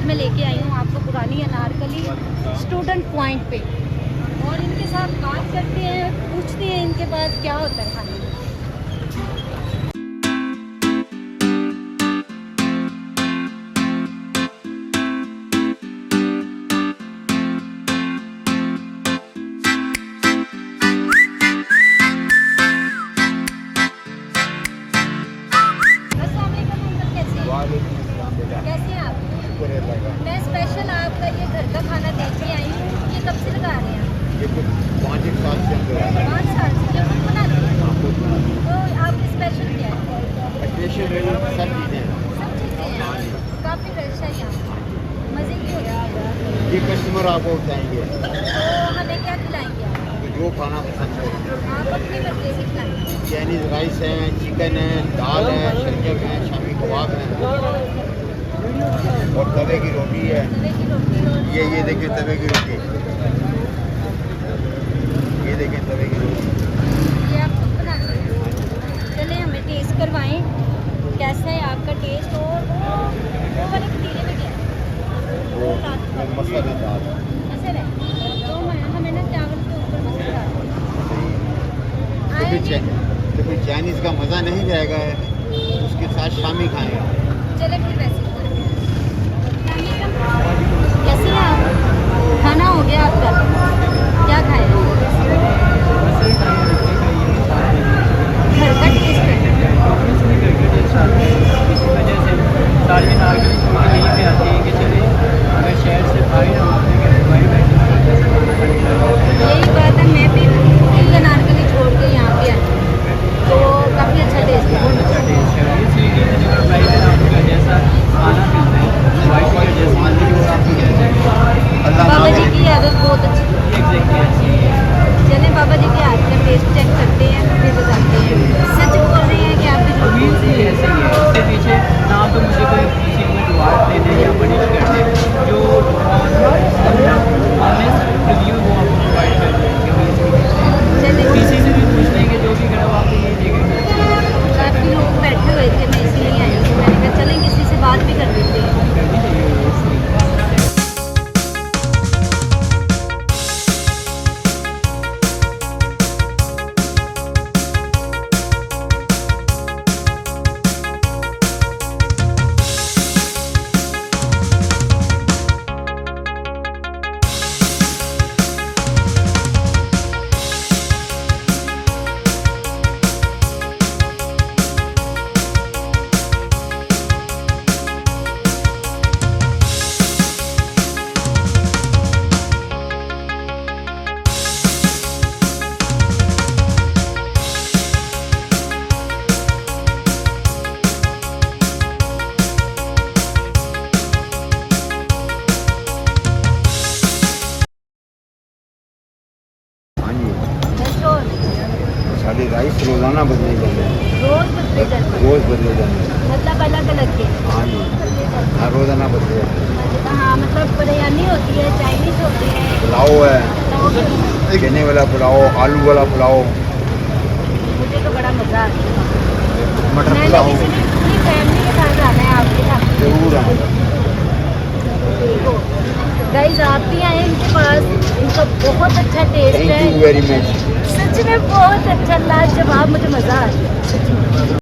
आज मैं लेके आई हूँ आपको पुरानी अनारकली स्टूडेंट पॉइंट पे, और इनके साथ बात करते हैं, पूछते हैं इनके पास क्या होता है खाने में। कैसे हैं आप? मैं स्पेशल आपका ये घर का खाना देख के आई हूँ। ये कब से लगा रहे हैं? ये कुछ 5 साल से 5 साल से ये खुद बनाते हैं। तो आपकी स्पेशल क्या है? स्पेशल सब चीज़ें सब चीज़ें हैं, काफ़ी फ्रेश है यहाँ, मज़े की होती है। ये कस्टमर आपको बताएंगे तो हमें क्या खिलाएंगे आप? जो खाना पसंद है। आप अपनी मर्ज़ी से खिलाएंगे। चाइनीज़ राइस है, चिकन है, दाल है, शलजम है, शामी कबाब है और तवे की रोटी है। तवे की रोटी और ये देखिए तवे की रोटी, ये देखिए तवे की रोटी। ये आप खुद बनाते हैं? चलें हमें टेस्ट करवाएं, कैसा है आपका टेस्ट। और वो वाले पतीले में क्या है? वो मसाला दाल असर है तो हमें ना चावल के ऊपर मसाला तो फिर चाइनीज़ का मज़ा नहीं जाएगा, उसके साथ शामी खाएंगे। चले फिर वैसे कैसे हैं आप? खाना हो गया आपका? क्या खाया? घर का टेस्ट है। सारी नारकली यहीं पे आती है कि चले अगर शहर से बाहर यही बात है, मैं भी दिल्ली अनारकली छोड़ के यहाँ पे आई तो काफ़ी अच्छा टेस्ट है। बहुत अच्छा टेस्ट है। ये सीढ़ी की जगह प्राइस है आपका जैसा खाना मिलता है वाइट वाइट जैसा मानते हैं आपको क्या चाहिए। बाबा जी की आदत बहुत अच्छी है। एग्जैक्टली चले बाबा जी के हाथ का टेस्ट चेक करते हैं फिर बताते हैं। सच बोल रहे हैं कि आपकी जो उम्मीद से ऐसे ही है। इसके पीछे ना तो मुझे कोई किसी में रिवार्ड दे दे या पनिश कर दे, जो ऑनेस्ट रिव्यू वो आपको प्रोवाइड कर देंगे। किसी से भी पूछ लेंगे जो भी करो आपको ये देगा। काफ़ी लोग बैठे हुए थे, मैं इसीलिए आई हूँ। मैंने कहा चलें किसी से बात भी कर लेते हैं। साढ़े राइस रोज़ाना बदले जाते हैं। रोज़ बदले जाते हैं? रोज़ बदले जाते हैं। मतलब अलग अलग के? हाँ जी, हाँ रोज़ाना बदले जाते हैं। हाँ मतलब बिरयानी होती है, चाइनीज़ होती है, पुलाव है, चने वाला पुलाव, आलू वाला पुलाव, मुझे तो बड़ा मज़ा आता है। मटर मैंने पुलाव। किसी ने पूरी फैमिली के साथ आना है आपके साथ। जरूर आना। गाइस आप भी आए इनके पास, इनका बहुत अच्छा टेस्ट है। Thank you very much. सच में बहुत अच्छा, लाजवाब, मुझे मज़ा आ गया।